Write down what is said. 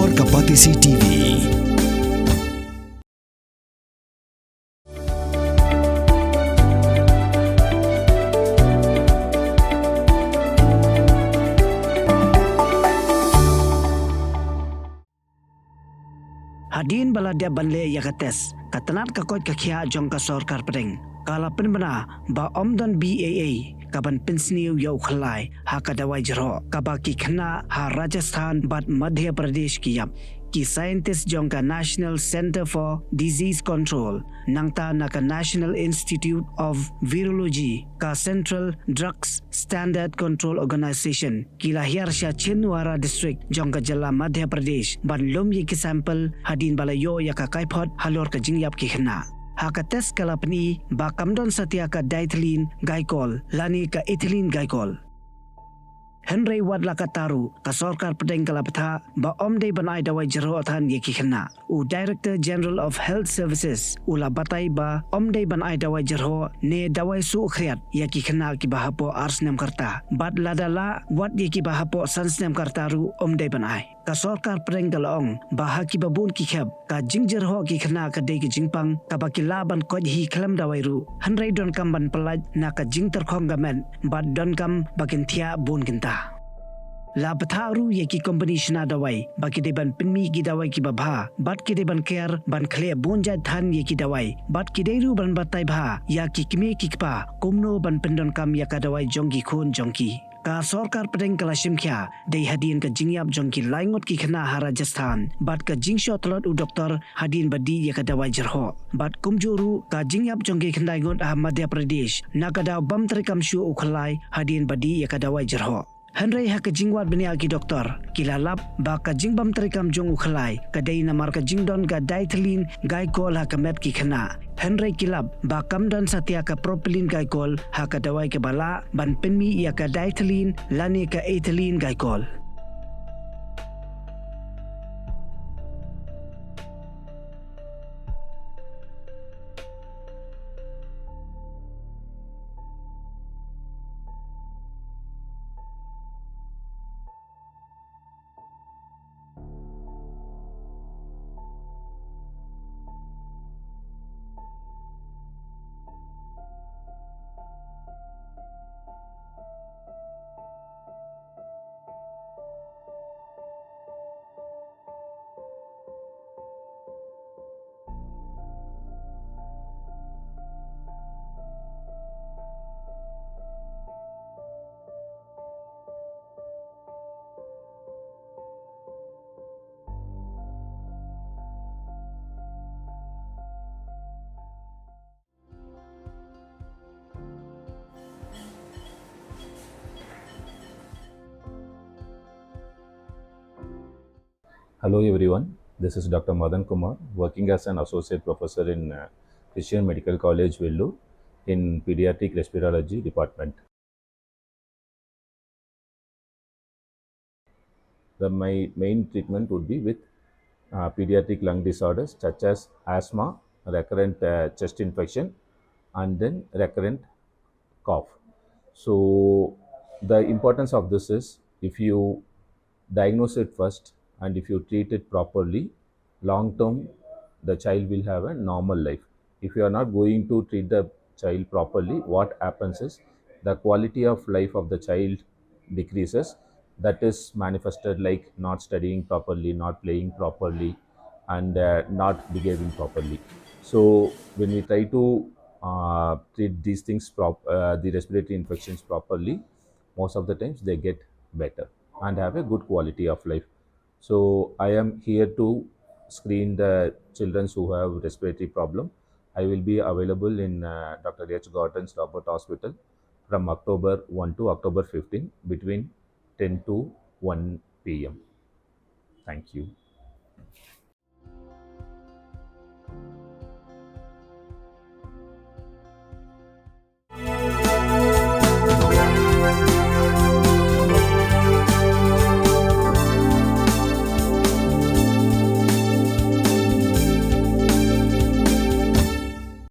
Sorkar TV. Hadin bala dia banle ya kates katanat ka kot ka khia jong ka Sorkar Pdeng kala penbana ba omdan BAA kaban pensniu yau khlai ha ka Dawai Jyrhoh ka ba ki Khynnah ha Rajasthan bat Madhya Pradesh ki yap ki scientist jong ka National Center for Disease Control nangta na ka National Institute of Virology ka Central Drugs Standard Control Organization ki lahir sha Chinwara district jong ka Jala Madhya Pradesh ban lom ye ki sample hadin balayo ya ka kaipot halor ka jingyap ki Khynnah ha ka test kala pni ba kamdon satya ka diethylene glycol lani ka ethylene glycol Henry wadla kataru ka Sorkar Pdeng kala Bthah ba omdei banai Dawai Jyrhoh athan ye ki Khynnah u Director General of Health Services ula batai ba omdei banai Dawai Jyrhoh ne dawai su khriat ye ki Khynnah ki ba Hapoh Snem karta bat ladala wat ye ki ba Hapoh Snem kartaru omdei banai ka Sorkar Pdeng dalong ba ki babun ki khab ka Jyrhoh ki Khynnah ka dei ki jingpang ka ba ki laban ko hi khlam dawai ru Henry don kam ban pelaj na ka jing terkhong gamen bat don kam bakin thia bun kinta La Bthah ru ye ki company shna dawai baki de ban pinmi ki dawai ki babha bat ki de ban Kiar ban khle bunja than ye ki dawai bat ki de ru ban batai bha ya ki kimi ki kpa kumno ban pendon kam ya ka dawai jongki khun jongki ka Sorkar Pdeng kala shimkhya de hadin ka jingyap jongki laingot ki Khynnah ha Rajasthan bat ka jingsho tlot u doktor hadin badi ya ka Dawai Jyrhoh bat kumjuru ka jingyap jongki Khynnah ngot ha Madhya Pradesh na ka daw bam trikam shu u khlai hadin badi ya ka Dawai Jyrhoh Henry ha ka jingwat benia ki doktor kilalap ba ka jingbam trikam jong ukhlai ka dei namar ka jingdon ka diethylene glycol ha ka map ki Khynnah Henry kilap ba kamdon satya ka propylene glycol ha ka dawai ke bala ban penmi ya ka diethylene lani ka ethylene glycol Hello everyone, this is Dr. Madan Kumar, working as an associate professor in Christian Medical College, Vellore, in Pediatric Respirology Department. My main treatment would be with pediatric lung disorders such as asthma, recurrent chest infection, and then recurrent cough. So the importance of this is if you diagnose it first and if you treat it properly, long term the child will have a normal life. If you are not going to treat the child properly, what happens is the quality of life of the child decreases. That is manifested like not studying properly, not playing properly, and not behaving properly. So when we try to treat these things, the respiratory infections properly, most of the times they get better and have a good quality of life. So I am here to screen the children who have respiratory problem. I will be available in Dr. H. Gordon's Robert Hospital from October 1 to October 15 between 10 to 1 p.m. Thank you.